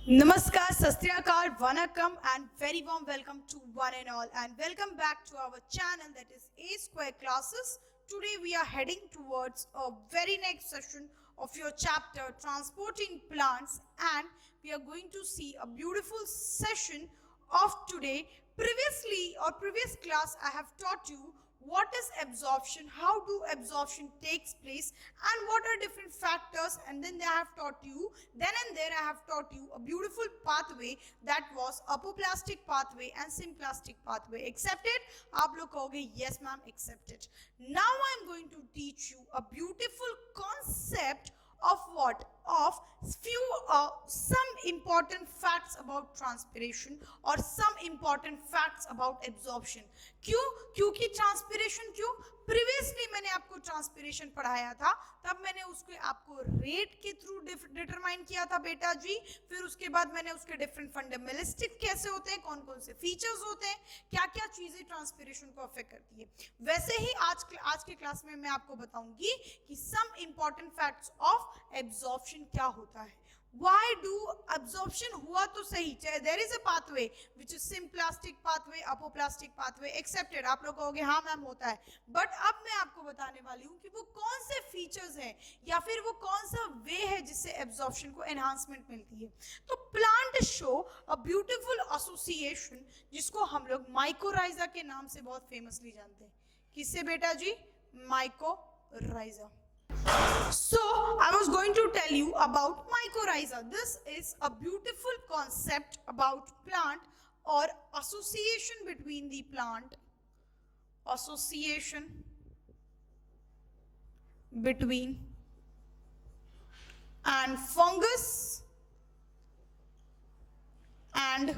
Namaskar, Sastriyakal, Vanakkam, and very warm welcome to one and all. And welcome back to our channel that is A Square Classes. Today we are heading towards a very next session of your chapter, Transporting Plants, and we are going to see a beautiful session of today. Previously or previous class, I have taught you what is absorption, how do absorption takes place, and what are different factors, and then I have taught you, then and there I have taught you a beautiful pathway that was apoplastic pathway and symplastic pathway. Accepted? आप लोग कहोगे yes ma'am, accepted. Now I am going to teach you a beautiful concept of what? Of some important facts about transpiration or some important facts about absorption. क्यों? क्योंकि transpiration क्यों? Previously मैंने आपको transpiration पढ़ाया था, तब मैंने उसको आपको रेट के थ्रू डिटरमाइन किया था बेटा जी. फिर उसके बाद मैंने उसके डिफरेंट फंडामेंटलिस्टिक कैसे होते हैं, कौन कौन से फीचर्स होते हैं, क्या क्या चीजें ट्रांसपिरेशन को अफेक्ट करती है. वैसे ही आज के क्लास में मैं आपको बताऊंगी कि some important facts of absorption क्या होता है. Why do absorption हुआ तो सही, चाहे there is a pathway which is symplastic pathway, apoplastic pathway, accepted. आप लोग कहोगे हाँ मैम होता है, बट अब मैं आपको बताने वाली हूँ कि वो कौन से फीचर्स हैं या फिर वो कौन सा वे है जिससे एब्जॉर्प्शन को एनहांसमेंट मिलती है. तो plant show a beautiful association जिसको हम लोग माइकोराइजा के नाम से बहुत फेमसली जानते हैं. किससे बेटा जी? Mycorrhiza. So I was going to tell you about mycorrhiza. This is a beautiful concept about plant or association between the plant, association between and fungus and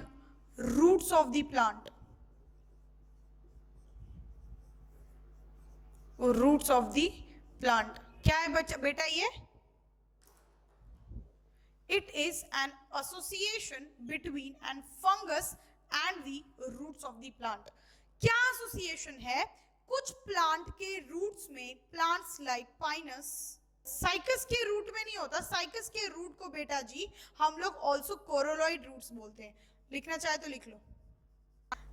roots of the plant. Roots of the plant. क्या है बच्चा बेटा ये? It is an association between and fungus and the roots of the plant. क्या association है? कुछ plant के roots में, प्लांट्स लाइक पाइनस, साइकस के रूट में नहीं होता. साइकस के रूट को बेटा जी हम लोग ऑल्सो कोरोलॉइड रूट्स बोलते हैं. लिखना चाहे तो लिख लो.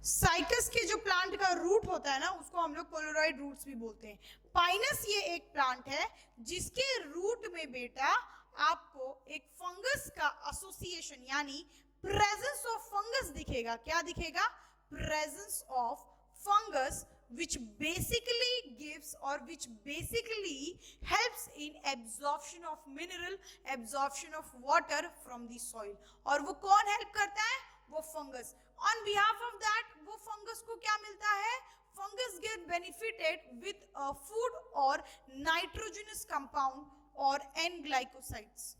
साइकस के जो प्लांट का रूट होता है ना, उसको हम लोग कोलोरॉइड रूट्स भी बोलते हैं. पाइनस ये एक प्लांट है जिसके रूट में बेटा आपको एक फंगस का एसोसिएशन यानी प्रेजेंस ऑफ फंगस दिखेगा. क्या दिखेगा? Presence of fungus which basically gives or which basically helps in absorption of mineral, absorption of water from the soil. और वो कौन हेल्प करता है? वो fungus. On behalf of that, वो फंगस को क्या मिलता है? Fungus get benefited with a food or nitrogenous compound or N-glycosides.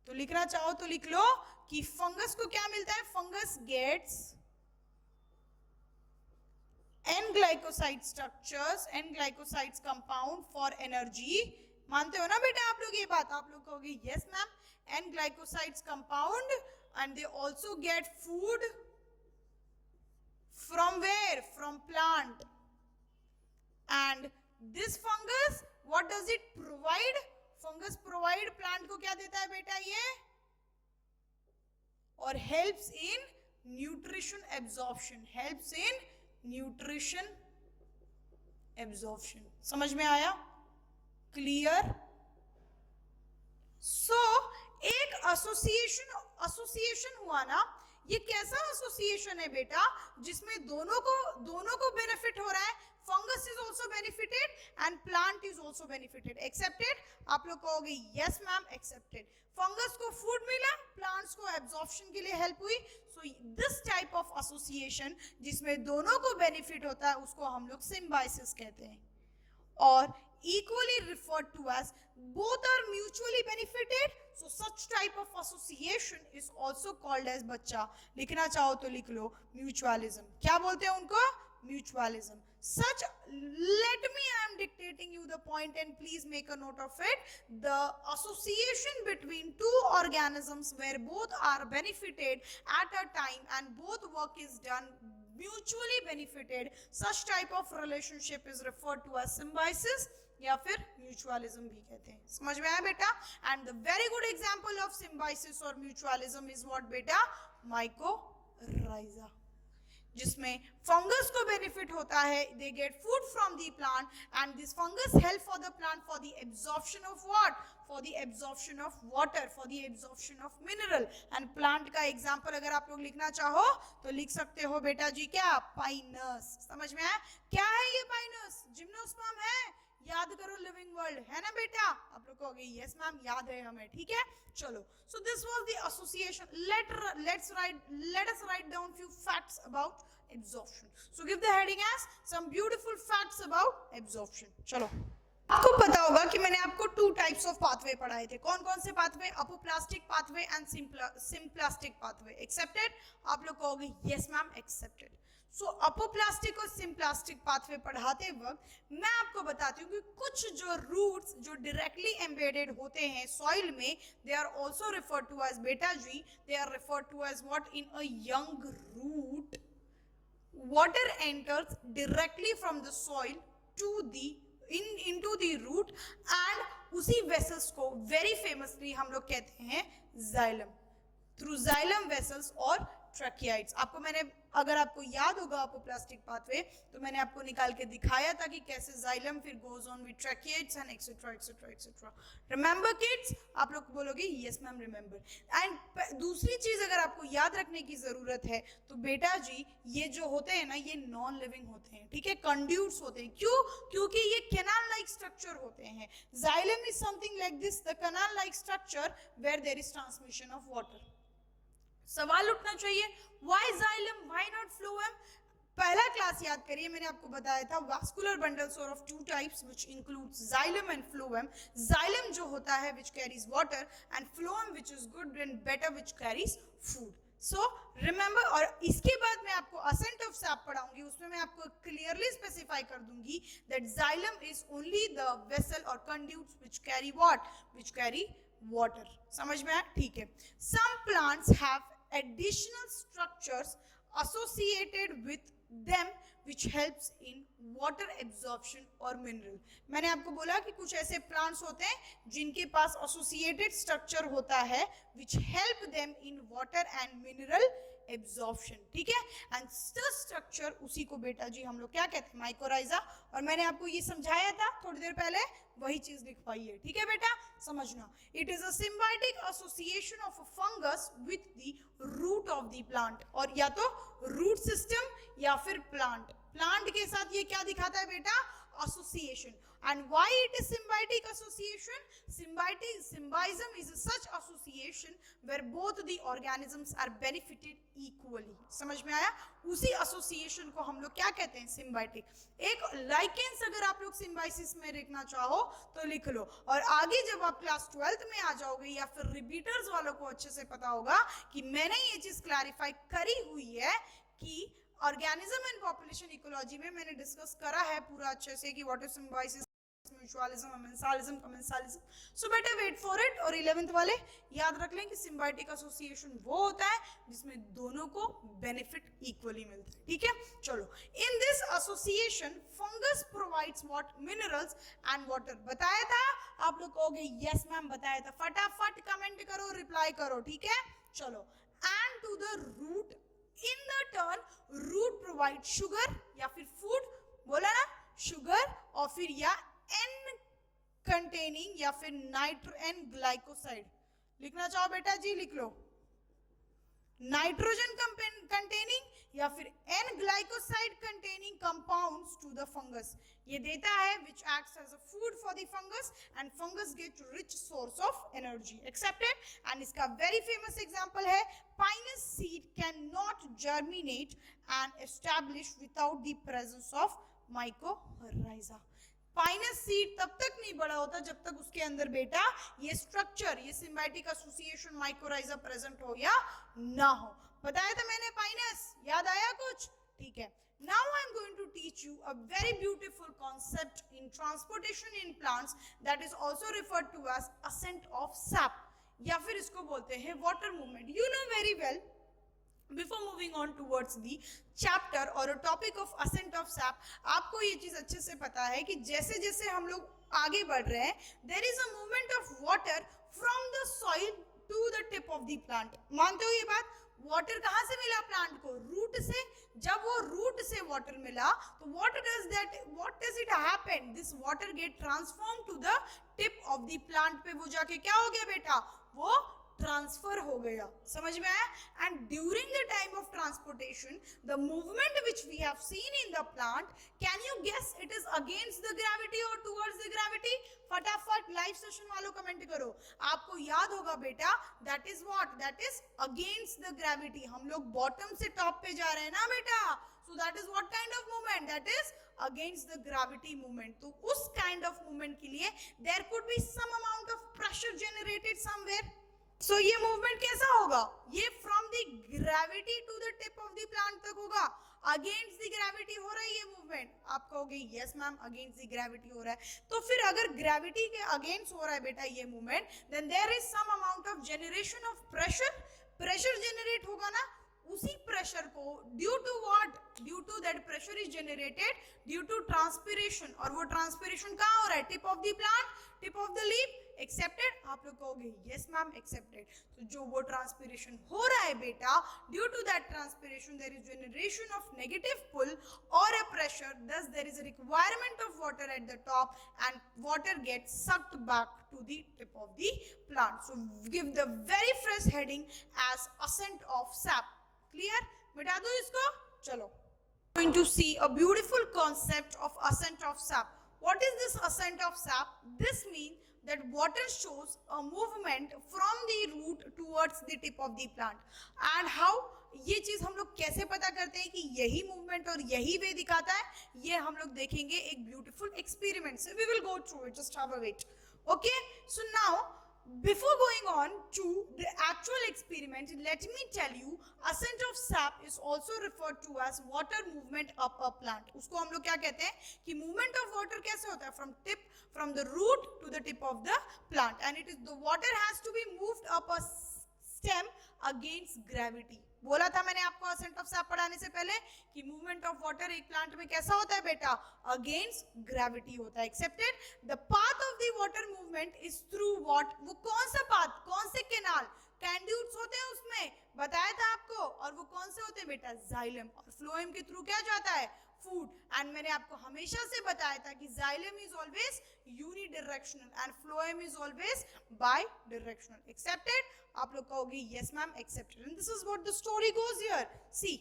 तो लिखना चाहो तो लिख लो कि फंगस को क्या मिलता है? Fungus gets N-glycoside structures, N-glycosides compound for energy. मानते हो ना बेटा आप लोग ये बात? आप लोग कहोगे yes ma'am, N-glycosides compound and they also get food from where? From plant. And this fungus, what does it provide? Fungus provide plant को क्या देता है बेटा ये? और helps in nutrition absorption, helps in nutrition absorption. समझ में आया? क्लियर? सो एक एसोसिएशन हुआ ना, ये कैसा एसोसिएशन है बेटा जिसमें दोनों को बेनिफिट हो रहा है. Fungus is also benefited and plant is also benefited. Accepted? आप लोग कहोगे यस मैम एक्सेप्टेड. फंगस को फूड मिला, प्लांट्स को एब्जॉर्प्शन के लिए हेल्प हुई. So this type of association जिसमें दोनों को बेनिफिट होता है उसको हम लोग सिम्बायोसिस कहते हैं. और equally referred to as both are mutually benefited, so such type of association is also called as बच्चा लिखना चाहो तो लिख लो mutualism. क्या बोलते हैं उनको? Mutualism. Such, let me, I am dictating you the point and please make a note of it. The association between two organisms where both are benefited at a time and both work is done mutually benefited, such type of relationship is referred to as symbiosis. या फिर mutualism भी कहते हैं। समझ में आया बेटा? And the very good example of symbiosis और म्यूचुअलिज्म इज व्हाट बेटा? माइकोराइजा, जिसमें फंगस को बेनिफिट होता है, they get food from the plant and this fungus help for the plant for the absorption of what? For the absorption of water, for the absorption of mineral. And plant का example अगर आप लोग लिखना चाहो तो लिख सकते हो बेटा जी क्या? पाइनस। समझ में आया? क्या है ये पाइनस? जिम्नोस्पर्म है, याद करो लिविंग वर्ल्ड है ना बेटा? आप लोग कहोगे यस मैम याद है हमें, ठीक है चलो। So this was the association. let us write down few facts about absorption. So give the heading as some beautiful facts about absorption. चलो, आपको पता होगा कि मैंने आपको 2 टाइप्स ऑफ पाथवे पढ़ाए थे। कौन कौन से pathway? Apoplastic pathway and symplastic pathway. Accepted? आप लोग कहोगे yes ma'am accepted. So apoplastic और सिम्प्लास्टिक पाथवे पढ़ाते वक्त मैं आपको बताती हूँ कि कुछ जो रूट्स जो डायरेक्टली एम्बेडेड होते हैं सॉइल में, they are also referred to as बेटा जी, they are referred to as what? In a young root water enters directly from the soil to the into the root and उसी vessels को very famously हम लोग कहते हैं xylem, through xylem vessels और ट्रैकियाइड्स। आपको मैंने, अगर आपको याद होगा अपोप्लास्टिक पाथवे, तो मैंने आपको निकाल के दिखाया था कि कैसे जाइलम फिर goes on with tracheids and etcetera etcetera etcetera. Remember kids? आप लोग बोलोगे यस मैम रिमेंबर। एंड दूसरी चीज अगर आपको याद रखने की जरूरत है तो बेटा जी ये जो होते हैं ना ये नॉन लिविंग होते हैं, ठीक है, कंड्यूट्स होते हैं। क्यों? क्योंकि ये कैनाल लाइक स्ट्रक्चर होते हैं। Xylem is something like this, the canal like structure where there is transmission of water. सवाल उठना चाहिए why xylem, why not phloem? पहला क्लास याद करिए, मैंने आपको बताया था vascular bundles are of 2 types which includes xylem and phloem. Xylem जो होता है which carries water and phloem which is good and better which carries food. So remember, और इसके बाद मैं आपको असेंट ऑफ सैप पढ़ाऊंगी, उसमें मैं आपको क्लियरली स्पेसिफाई कर दूंगी that xylem is only the vessel और conduits which carry what? Which carry water. समझ में आया? ठीक है। Some plants have additional structures associated with them which helps in water absorption और mineral। मैंने आपको बोला कि कुछ ऐसे प्लांट्स होते हैं जिनके पास associated structure होता है which help them in water and mineral absorption, ठीक है। एंड स्ट्रक्चर उसी को बेटा जी हम लोग क्या कहते हैं? माइकोराइजा। और मैंने आपको ये समझाया था थोड़ी देर पहले, वही चीज लिखवाई है, ठीक है बेटा, समझना। It is a symbiotic association of a fungus with the root of the plant, और या तो रूट सिस्टम या फिर प्लांट के साथ ये क्या दिखाता है बेटा? association. And why it is symbiotic association? Symbiosm is such association where both the organisms are benefited equally. समझ में आया? उसी association को हम लोग क्या कहते हैं? symbiotic. एक lichens अगर आप लोग symbiosis में लिखना चाहो तो लिख लो, और आगे जब आप क्लास 12th में आ जाओगे या फिर रिपीटर्स वालों को अच्छे से पता होगा कि मैंने ये चीज क्लैरिफाई करी हुई है कि ऑर्गेनिज्म एंड पॉपुलेशन इकोलॉजी में मैंने डिस्कस करा है पूरा अच्छे से कि what is symbiosis, mutualism, commensalism, commensalism. So बेटा वेट फॉर इट, और 11th वाले याद रख लें कि सिम्बायोटिक एसोसिएशन वो होता है जिसमें दोनों को बेनिफिट इक्वली मिलता है, ठीक है। चलो, in this association fungus provides what? Minerals and water. बताया था? आप लोग कहोगे यस मैम बताया था। फटाफट कमेंट करो, रिप्लाई करो, ठीक है। चलो, and to the root in the turn, root provide sugar या फिर फूड, बोला ना, शुगर, और फिर या एन कंटेनिंग या फिर एन ग्लाइकोसाइड। लिखना चाहो बेटा जी लिख लो, नाइट्रोजन कंटेनिंग या फिर N glycoside containing compounds to the fungus. ये देता है which acts as a food for the fungus and fungus get rich source of energy. Accepted? And इसका very famous example है pinus seed cannot germinate and establish without the presence of mycorrhiza. Pinus seed तब तक नहीं बड़ा होता जब तक उसके अंदर बेटा ये स्ट्रक्चर, ये सिम्बायोटिक एसोसिएशन माइकोराइजा प्रेजेंट हो या ना हो। बताया था मैंने पाइनस, याद आया कुछ? ठीक है। Now I am going to teach you a very beautiful concept in transportation in plants that is also referred to as ascent of sap, या फिर इसको बोलते हैं water movement. You know very well before moving on towards the chapter और topic of ascent of sap, आपको ये चीज अच्छे से पता है कि जैसे जैसे हम लोग आगे बढ़ रहे हैं, there is a movement of water from the soil to the tip of the plant. मानते हो ये बात? वाटर कहाँ से मिला प्लांट को? रूट से। जब वो रूट से वाटर मिला तो what does it happen? This water get transform to the tip of the plant पे वो जाके क्या हो गया बेटा? वो ट्रांसफर हो गया। समझ में आया? And during the time of transportation the movement which we have seen in the plant, can you guess it is against the gravity और टुवर्ड्स द ग्रेविटी? फटाफट लाइव सेशन वालों कमेंट करो। आपको याद होगा बेटा, that is what? That is against the gravity. हम लोग बॉटम से टॉप पे जा रहे हैं ना बेटा, so that is what kind of movement? That is against the gravity movement. तो उस kind of movement के लिए there could be some amount of pressure generated somewhere. So ये movement कैसा होगा? ये from the gravity to the tip of the plant तक होगा। अगेंस्ट द ग्रेविटी हो रहा है ये मूवमेंट। आप कहोगे yes ma'am against the gravity हो रहा है, तो फिर अगर ग्रेविटी के अगेंस्ट हो रहा है बेटा ये movement, then there is some amount of generation of pressure. Pressure generate होगा ना, उसी प्रेशर को due to what? Due to that pressure is generated due to transpiration. और वो ट्रांसपिरेशन कहाँ हो रहा है? Tip of the plant, tip of the leaf. Accepted? आप लोग कहोगे यस मैम एक्सेप्टेड। तो जो वो ट्रांसपिरेशन हो रहा है बेटा, due to that transpiration there is generation of negative pull और a pressure, thus there is a requirement of water at the top and water gets sucked back to the tip of the plant. So give the very first heading as ascent of sap. Clear? मिटा दो इसको। चलो, going to see a beautiful concept of ascent of sap. What is this ascent of sap? This means that water shows a movement from the root towards the tip of the plant. And how? ये चीज हम लोग कैसे पता करते हैं कि यही मूवमेंट और यही वे दिखाता है? ये हम लोग देखेंगे एक ब्यूटीफुल एक्सपेरिमेंट से। We will go through it. Just have a wait. Okay? So now, before going on to the actual experiment, let me tell you, ascent of sap is also referred to as water movement up a plant. उसको हम लोग क्या कहते हैं कि movement of water कैसे होता है? From the root to the tip of the plant, and it is the water has to be moved up a stem against gravity. बोला था मैंने आपको ascent of sap पढ़ाने से पहले कि मूवमेंट ऑफ वाटर एक प्लांट में कैसा होता है बेटा? अगेंस्ट ग्रेविटी होता है। Accepted? The path of the water movement is through what? वो कौन सा पाथ? कौन से कैनाल? कैंड्यूट्स होते हैं उसमें, बताया था आपको। और वो कौन से होते हैं बेटा? जाइलम। और फ्लोएम के थ्रू क्या जाता है? फूड। एंड मैंने आपको हमेशा से बताया था कि xylem is always unidirectional and phloem is always bidirectional. Accepted? आप लोग कहोगे yes ma'am accepted. And this is what the story goes here. See,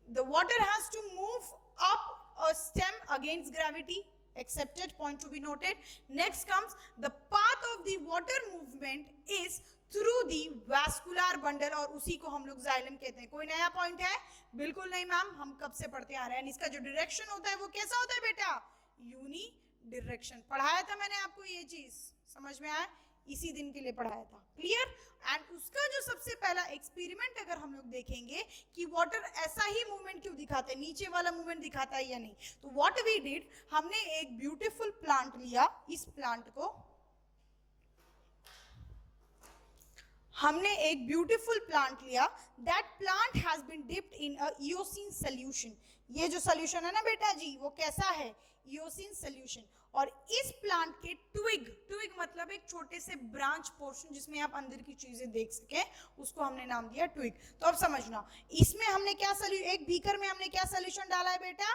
the water has to move up a stem against gravity. Accepted, point to be noted. Next comes the path of the water movement is through the vascular bundle, और उसी को हम लोग xylem कहते हैं। कोई नया point है? बिल्कुल नहीं मैम, हम कब से पढ़ते आ रहे हैं। इसका जो डायरेक्शन होता है वो कैसा होता है बेटा? Unidirection. पढ़ाया था मैंने आपको ये चीज, समझ में आया? इसी दिन के लिए पढ़ाया था। क्लियर? एंड उसका जो सबसे पहला एक्सपेरिमेंट अगर हम लोग देखेंगे कि वाटर ऐसा ही मूवमेंट क्यों दिखाता है, नीचे वाला मूवमेंट दिखाता है या नहीं, तो व्हाट वी डिड, हमने एक ब्यूटीफुल प्लांट लिया। इस प्लांट को हमने एक ब्यूटीफुल प्लांट लिया। That plant has been dipped in a eosin solution. ये जो सॉल्यूशन है ना बेटा जी, वो कैसा है? Eosin solution. और इस प्लांट के ट्विग मतलब एक छोटे से ब्रांच पोर्शन जिसमें आप अंदर की चीजें देख सके, उसको हमने नाम दिया ट्विग। तो अब समझना, इसमें हमने क्या एक बीकर में हमने क्या सॉल्यूशन डाला है बेटा?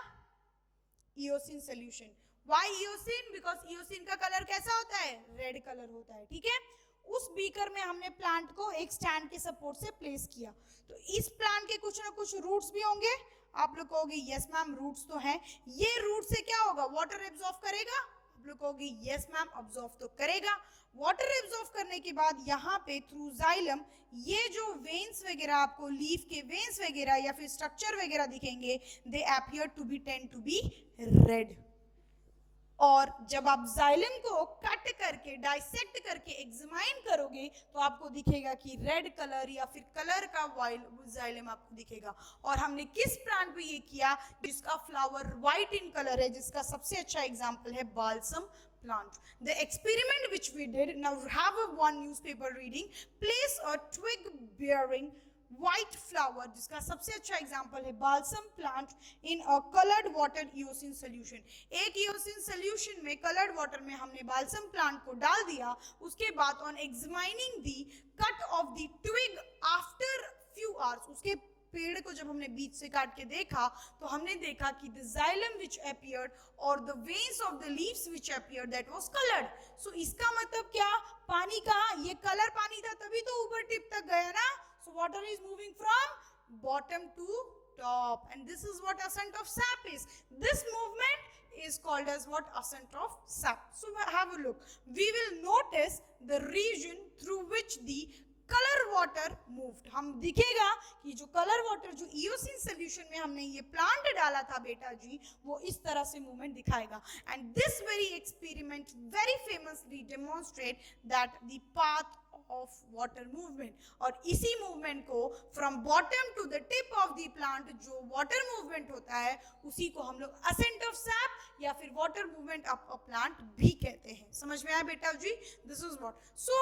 Eosin solution. Why eosin? Because eosin का कलर कैसा होता है? रेड कलर होता है। ठीक है? उस बीकर में हमने प्लांट को एक स्टैंड के सपोर्ट से प्लेस किया। तो इस प्लांट के कुछ ना कुछ रूट्स भी होंगे। आप लोग कहोगे यस मैम रूट्स तो हैं। ये रूट से क्या होगा? वाटर एब्जॉर्ब करेगा। आप लोग कहोगे यस मैम अब्जॉर्ब तो करेगा। वाटर एब्जॉर्ब करने के बाद यहाँ पे थ्रू जाइलम ये जो वेन्स वगैरह आपको लीफ के वेन्स वगैरह या फिर स्ट्रक्चर वगैरह दिखेंगे, they appear to be tend to be red. और जब आप जाइलम को कट करके डाइसेक्ट करके एग्जामाइन करोगे तो आपको दिखेगा कि रेड कलर या फिर कलर का जाइलम आपको दिखेगा। और हमने किस प्लांट पे ये किया? जिसका फ्लावर व्हाइट इन कलर है, जिसका सबसे अच्छा एग्जांपल है balsam plant. The experiment which we did, now have a one newspaper reading, place a twig bearing white flower, जिसका सबसे अच्छा एग्जांपल है balsam plant in a coloured water eosin solution. एक ईओसिन सोल्यूशन में coloured water में हमने balsam plant को डाल दिया, उसके बाद on examining the cut of the twig after few hours, उसके पेड़ को जब हमने बीच से काट के देखा तो हमने देखा कि द जाइलम विच अपीयर्ड और the veins of the leaves which appeared that was coloured. So इसका मतलब क्या, पानी का ये कलर पानी था तभी तो ऊपर टिप तक गया ना। So water is moving from bottom to top, and this is what ascent of sap is. This movement is called as what? Ascent of sap. So have a look. We will notice the region through which the colour water moved. हम दिखेगा कि जो colour water जो eosin solution में हमने ये plant डाला था बेटा जी, वो इस तरह से मूवमेंट दिखाएगा। And this very experiment very famously demonstrate that the path of water movement, और इसी मूवमेंट को from bottom to the tip of the plant जो वाटर मूवमेंट होता है, उसी को हम लोग असेंट ऑफ सैप या फिर water movement of a plant भी कहते हैं। समझ में आया बेटा जी? This is what. सो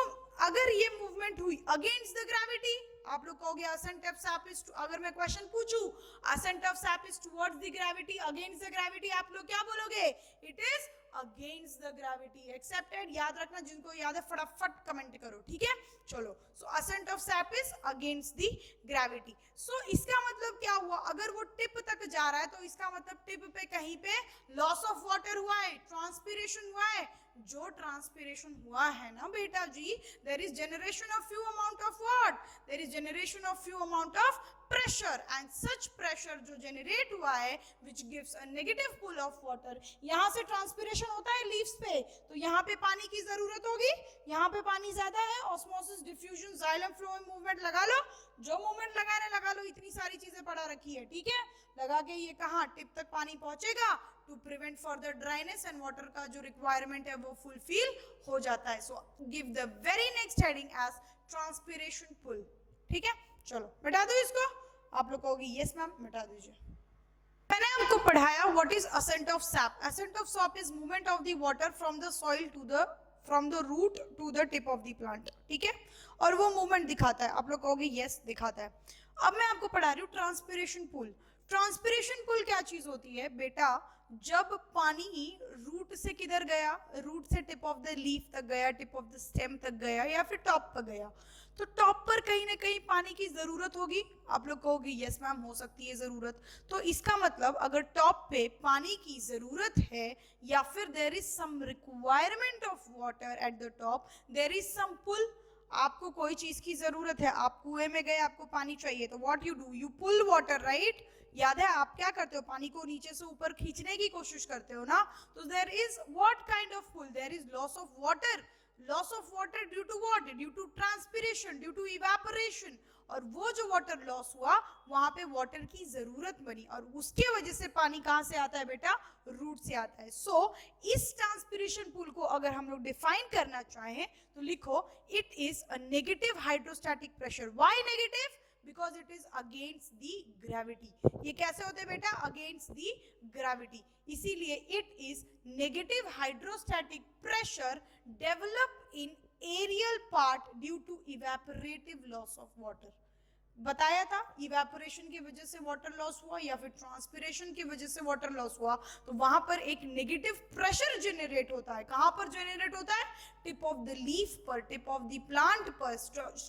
अगर ये मूवमेंट हुई अगेंस्ट द ग्रेविटी, आप लोग कहोगे असेंट ऑफ सैप इज, अगर मैं क्वेश्चन पूछूं ascent of sap is towards the gravity, against the gravity, आप लोग क्या बोलोगे? It is against the gravity. Accepted? याद रखना, जिनको याद है फटाफट कमेंट करो, ठीक है? चलो, so ascent of sap is against the gravity. So इसका मतलब क्या हुआ, अगर वो टिप तक जा रहा है तो इसका मतलब टिप पे कहीं पे लॉस ऑफ वाटर हुआ है, ट्रांसपीरेशन हुआ है। जो ट्रांसपीरेशन हुआ है ना बेटा जी, there is generation of few amount of what, there is generation of few amount of pressure, and such pressure जो जनरेट हुआ है which gives a negative pull of water. यहाँ से ट्रांसपीरेशन होता है लीव्स पे, तो यहाँ पे पानी की जरूरत होगी, यहाँ पे पानी ज्यादा है, osmosis, diffusion, xylem flow movement लगा लो, जो मूवमेंट लगाने लगा लो, इतनी सारी चीजें पढ़ा रखी है, ठीक है? लगा के ये कहाँ टिप तक पानी पहुंचेगा to prevent further dryness, and water का जो रिक्वायरमेंट है वो फुलफिल हो जाता है। So give the very next heading as transpiration pull, ठीक है? चलो मिटा दो इसको, आप लोग कहोगे यस मैम, मिटा दीजिए। मैंने आपको पढ़ाया what is ascent of sap. Ascent of sap is movement of the water from the soil to the from the root to the tip of the plant, ठीक है? और वो मूवमेंट दिखाता है, आप लोग कहोगे यस दिखाता है। अब मैं आपको पढ़ा रही हूँ ट्रांसपीरेशन पुल। ट्रांसपीरेशन पुल क्या चीज होती है बेटा, जब पानी रूट से किधर गया, रूट से टिप ऑफ द लीफ तक गया, टिप ऑफ द स्टेम तक गया, या फिर टॉप पर गया, तो टॉप पर कहीं ना कहीं पानी की जरूरत होगी। आप लोग कहोगे यस मैम हो सकती है जरूरत। तो इसका मतलब अगर टॉप पे पानी की जरूरत है या फिर there is some requirement of water at the top, there is some pull, आपको कोई चीज की जरूरत है, आप कुएं में गए, आपको पानी चाहिए, तो what you do, you pull water, right? याद है आप क्या करते हो, पानी को नीचे से ऊपर खींचने की कोशिश करते हो ना। तो there is what kind of pull, there is loss of water, loss of water due to what, due to transpiration, due to evaporation. और वो जो वाटर लॉस हुआ वहां पे वाटर की जरूरत बनी, और उसके वजह से पानी कहां से आता है बेटा, रूट से आता है। सो इस ट्रांसपीरेशन पुल को अगर हम लोग डिफाइन करना चाहें तो लिखो it is a negative hydrostatic pressure. Why negative? Because it is against the gravity. ये कैसे होते हैं बेटा, अगेंस्ट दी ग्रेविटी, इसीलिए it is negative hydrostatic pressure develop in aerial part due to evaporative loss of water. बताया था evaporation की वजह से वाटर लॉस हुआ या फिर ट्रांसपीरेशन की वजह से वाटर लॉस हुआ, तो वहां पर एक नेगेटिव प्रेशर जनरेट होता है। कहां पर जनरेट होता है? टिप ऑफ द लीफ पर, टिप ऑफ द प्लांट पर,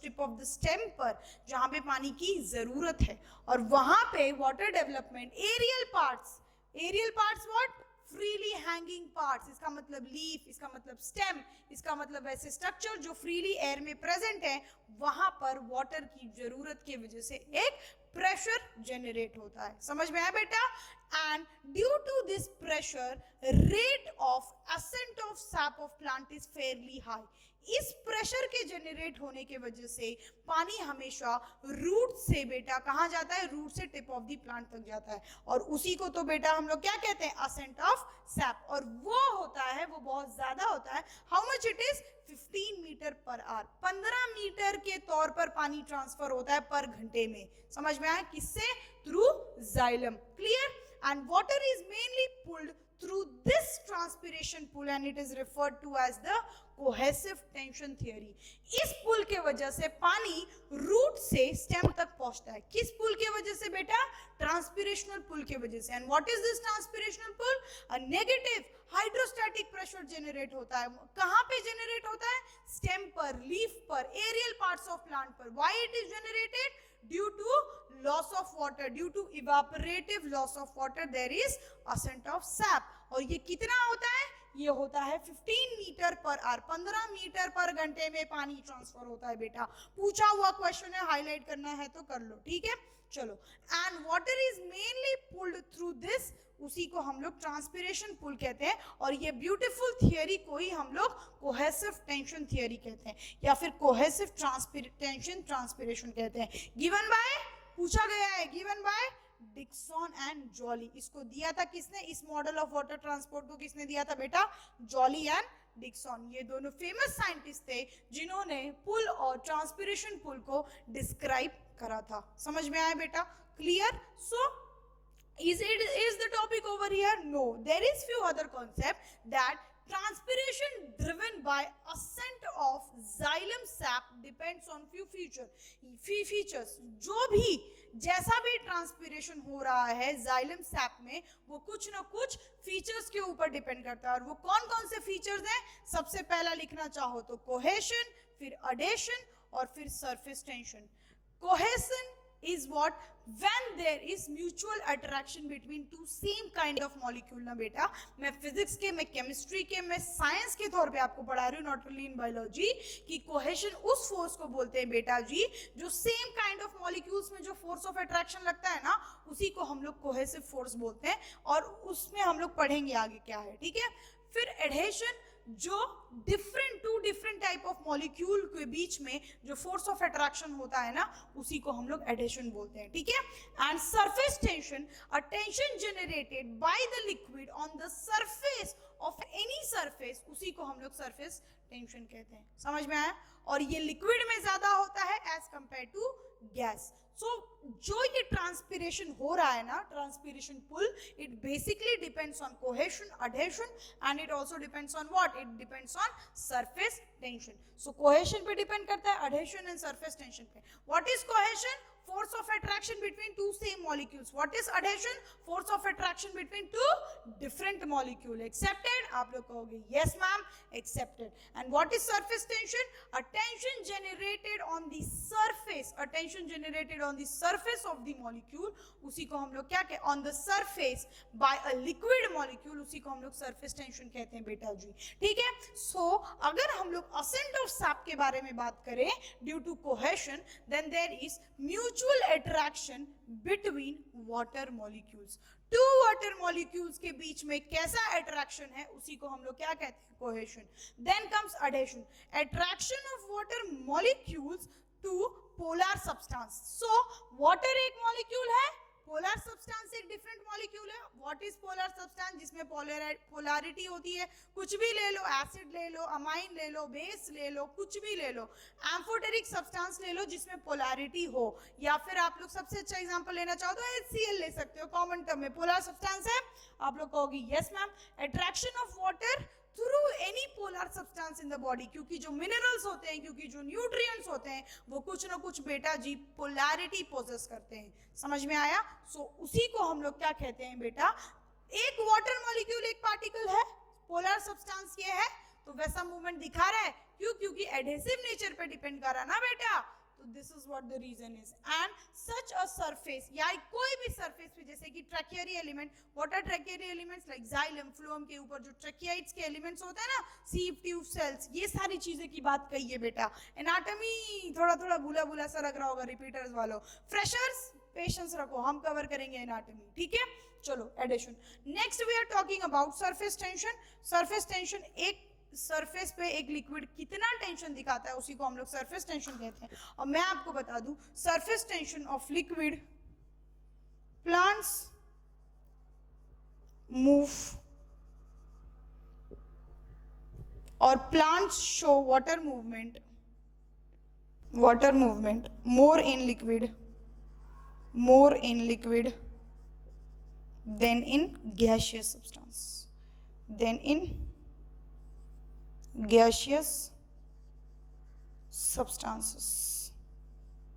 टिप ऑफ द स्टेम पर, जहां पे पानी की जरूरत है। और वहां पे water development aerial parts, aerial parts what, freely hanging parts, इसका मतलब लीफ, इसका मतलब स्टेम, इसका मतलब ऐसे स्ट्रक्चर जो फ्रीली एयर में प्रेजेंट है, वहां पर वाटर की जरूरत की वजह से एक प्रेशर जनरेट होता है। समझ में आया बेटा? And due to this pressure rate of ascent of sap of plant is fairly high. इस प्रेशर के जनरेट होने के वजह से पानी हमेशा रूट से बेटा कहाँ जाता है, रूट से टिप ऑफ द प्लांट तक जाता है, और उसी को तो बेटा हम लोग क्या कहते हैं, असेंट ऑफ सैप। और वो होता है, वो बहुत ज्यादा होता है। How much it is, 15 metre per hour, 15 metre के तौर पर पानी ट्रांसफर होता है पर घंटे में। समझ में आया? किससे? Through xylem. Clear? And water is mainly pulled through this transpiration pull and it is referred to as the cohesive tension theory. इस पुल के वजह से पानी रूट से स्टेम तक पहुंचता है. किस पुल के वजह से बेटा? ट्रांसपिरेशनल पुल के वजह से. And what is this transpirational pull? A negative hydrostatic pressure generate होता है. कहां पे जनरेट होता है? स्टेम पर, लीफ पर, एरियल पार्ट्स ऑफ प्लांट पर. Why it is generated? Due to loss of water, due to evaporative loss of water, there is ascent of sap. और ये कितना होता है? ये होता है 15 मीटर पर आवर. 15 मीटर पर घंटे में पानी ट्रांसफर होता है बेटा. पूछा हुआ क्वेश्चन है, हाईलाइट करना है तो कर लो. ठीक है, चलो. And water is mainly pulled through this, उसी को हम लोग ट्रांसपिरेशन पुल कहते हैं. और ये ब्यूटीफुल थियरी को ही हम लोग कोहेसिव टेंशन थियरी कहते हैं, या फिर कोहेसिव टेंशन ट्रांसपिरेशन कहते हैं. गिवन बाय, पूछा गया है, given by Dixon and Joly. इसको दिया था किसने? इस मॉडल ऑफ वाटर ट्रांसपोर्ट को किसने दिया था बेटा? Joly and Dixon. ये दोनों फेमस साइंटिस्ट थे जिन्होंने पुल और ट्रांसपिरेशन पुल को डिस्क्राइब करा था. समझ में आया बेटा? Clear? So is the topic over here? No, there is few other concept that transpiration driven by ascent of xylem sap depends on few features. जो भी जैसा भी ट्रांसपिरेशन हो रहा है जाइलम सैप में, वो कुछ ना कुछ फीचर्स के ऊपर डिपेंड करता है. और वो कौन कौन से फीचर्स हैं? सबसे पहला लिखना चाहो तो कोहेशन, फिर अडेशन और फिर surface tension. Cohesion is what? When there is mutual attraction between two same kind of molecule. ना बेटा, मैं फिजिक्स के, मैं केमिस्ट्री के, मैं साइंस के तौर पे आपको पढ़ा रही हूँ, नॉट ओनली इन बायोलॉजी, कि कोहेशन उस फोर्स को बोलते हैं बेटा जी जो सेम काइंड ऑफ मॉलिक्यूल्स में जो फोर्स ऑफ अट्रैक्शन लगता है ना, उसी को हम लोग कोहेसिव फोर्स बोलते हैं. और उसमें हम लोग पढ़ेंगे आगे क्या है. ठीक है. फिर एडहेशन, जो two different type of molecule के बीच में जो फोर्स ऑफ अट्रैक्शन होता है ना, उसी को हम लोग एडेशन बोलते हैं. ठीक है. And surface tension, a tension generated by the liquid on the surface of any surface, उसी को हम लोग सरफेस टेंशन कहते हैं. समझ में आया? और ये लिक्विड में ज्यादा होता है as compare to gas. So जो ये ट्रांसपिरेशन हो रहा है ना, transpiration pull, it basically depends on cohesion, adhesion, and it also depends on what? It depends on surface tension. So cohesion पे डिपेंड करता है, अडहेशन एंड सरफेस टेंशन पे. What is cohesion? Force of attraction between two same molecules. What is adhesion? Force of attraction between two different molecules. Accepted? आप लोग कहोगे yes ma'am, accepted. And what is surface tension? A tension generated on the surface. A tension generated on the surface of the molecule. उसी को हम लोग क्या कहते हैं? On the surface by a liquid molecule. उसी को हम लोग surface tension कहते हैं बेटा जी. ठीक है. So अगर हम लोग ascent of sap के बारे में बात करें due to cohesion, then there is mutual attraction between water molecules. Two water molecules के बीच में कैसा attraction है, उसी को हम लोग क्या कहते हैं? cohesion. Then comes adhesion. Attraction of water molecules to polar substance. So water एक molecule है, पोलर सब्सटेंस एक डिफरेंट मॉलिक्यूल है. What is polar substance? जिसमें पोलैरिटी होती है. कुछ भी ले लो, एसिड ले लो, अमाइन ले लो, बेस ले लो, कुछ भी ले लो. एम्फोटेरिक सब्सटेंस ले लो जिसमें पोलैरिटी हो, या फिर आप लोग सबसे अच्छा एग्जांपल लेना चाहो तो HCl ले सकते हो. कॉमन टर्म में पोलर सब्सटेंस है. आप लोग कहोगे yes ma'am. Attraction of water through any polar substance in the body, क्योंकि जो मिनरल्स होते हैं, क्योंकि जो न्यूट्रिएंट्स होते हैं, वो कुछ ना कुछ बेटा जी पोलैरिटी पोजेस करते हैं. समझ में आया? सो उसी को हम लोग क्या कहते हैं बेटा? एक वाटर मॉलिक्यूल, एक पार्टिकल है, पोलर सब्सटेंस ये है, तो वैसा मूवमेंट दिखा रहा है. क्यों? क्योंकि एडहेसिव नेचर पे डिपेंड कर रहा ना बेटा. तो this is what the reason is. And such a surface, या कोई भी सरफेस पे, जैसे कि tracheary element, what are tracheary elements? Like xylem, phloem के ऊपर जो ट्रैकियाइट्स के एलिमेंट्स होते हैं ना, सीव, ट्यूब, सेल्स, ये सारी चीजें की बात कही है बेटा. एनाटॉमी थोड़ा थोड़ा भूला भूला सा लग रहा होगा रिपीटर्स वालों. फ्रेशर्स पेशेंस रखो, हम कवर करेंगे एनाटॉमी. ठीक है. चलो adhesion. Next we are talking about surface tension. Surface tension, एक सरफेस पे एक लिक्विड कितना टेंशन दिखाता है, उसी को हम लोग सरफेस टेंशन कहते हैं. और मैं आपको बता दूं, surface tension of liquid, plants move और plants show water movement more in liquid than in gaseous substance. then in gaseous substances.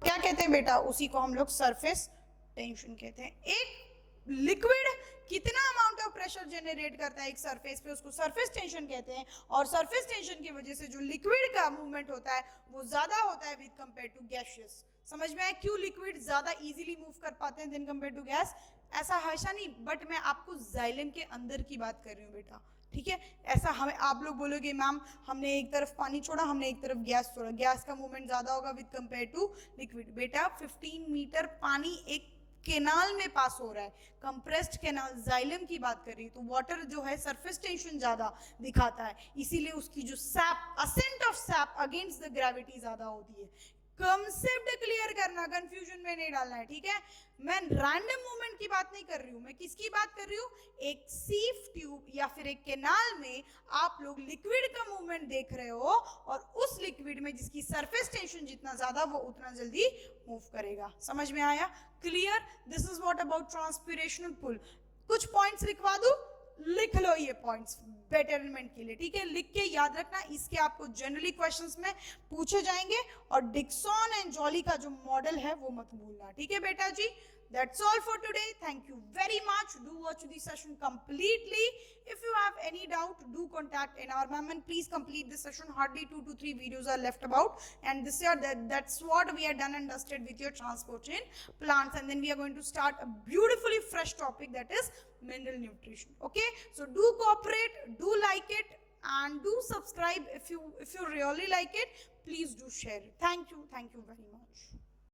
क्या कहते हैं बेटा, उसी को हम लोग सरफेस टेंशन कहते हैं. एक लिक्विड कितना अमाउंट ऑफ प्रेशर जनरेट करता है एक सरफेस पे, उसको सरफेस टेंशन कहते हैं. और सरफेस टेंशन की वजह से जो लिक्विड का मूवमेंट होता है वो ज्यादा होता है विद कंपेयर टू गैसियस. समझ में आया क्यों लिक्विड ज्यादा इजीली मूव कर पाते हैं देन कंपेयर टू गैस? ऐसा हमेशा नहीं, बट मैं आपको जाइलम के अंदर की बात कर रही हूँ बेटा, ठीक है. ऐसा हमें आप लोग बोलोगे मैम हमने एक तरफ पानी छोड़ा, हमने एक तरफ गैस छोड़ा, गैस का मूवमेंट ज्यादा होगा विद कंपेयर टू लिक्विड. बेटा 15 मीटर पानी एक केनाल में पास हो रहा है, कंप्रेस्ड केनाल, जाइलम की बात कर रही है, तो वाटर जो है सरफेस टेंशन ज्यादा दिखाता है, इसीलिए उसकी जो sap, ascent of sap against the gravity ज्यादा होती है. कंसेप्ट क्लियर करना, कंफ्यूजन में नहीं डालना है, ठीक है. मैं रैंडम मूवमेंट की बात नहीं कर रही हूं, मैं किसकी बात कर रही हूं? एक सीफ ट्यूब या फिर एक केनाल में आप लोग लिक्विड का मूवमेंट देख रहे हो और उस लिक्विड में जिसकी सरफेस टेंशन जितना ज्यादा वो उतना जल्दी मूव करेगा. समझ में आया? Clear? This is what about transpirational pull. कुछ पॉइंट्स लिखवा दूं, लिख लो ये पॉइंट्स बेटरमेंट के लिए, ठीक है. लिख के याद रखना, इसके आपको जनरली क्वेश्चंस में पूछे जाएंगे. और डिक्सन एंड जॉली का जो मॉडल है वो मत भूलना, ठीक है बेटा जी. That's all for today. Thank you very much. Do watch the session completely. If you have any doubt, do contact NR ma'am and please complete the session. Hardly 2 to 3 videos are left about. And this year, that's what we are done and dusted with your transport chain plants. And then we are going to start a beautifully fresh topic, that is mineral nutrition. Okay? So do cooperate, do like it, and do subscribe if you really like it. Please do share it. Thank you very much.